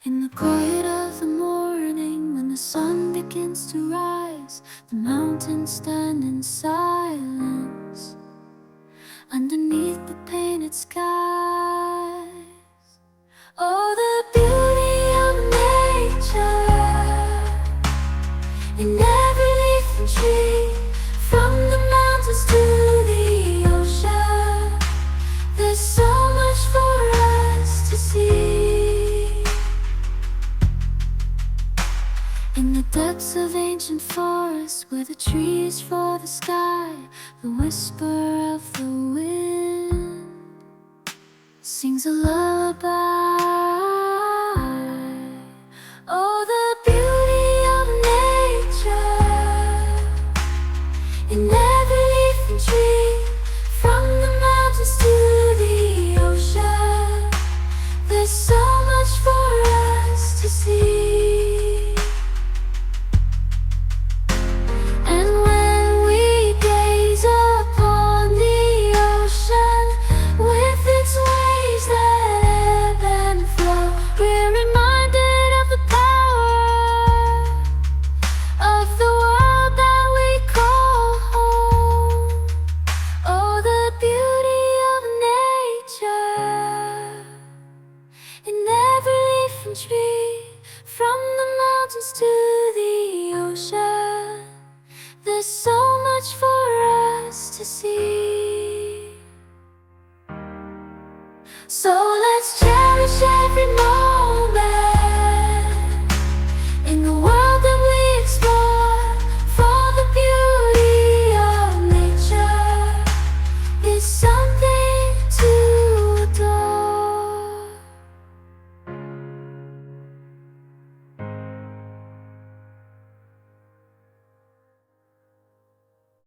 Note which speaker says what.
Speaker 1: In the quiet of the morning, when the sun begins to rise, the mountains stand in silence underneath the painted skies. Oh, the beauty of nature in every leaf and tree, from the mountains to the ocean. There's so much for us to see. In the depths of ancient forests, where the trees for the sky, the whisper of the wind sings a lullaby. Oh, the beauty of nature in every leaf and tree, from the mountains to the ocean. There's so much for us to see. Tree, from the mountains to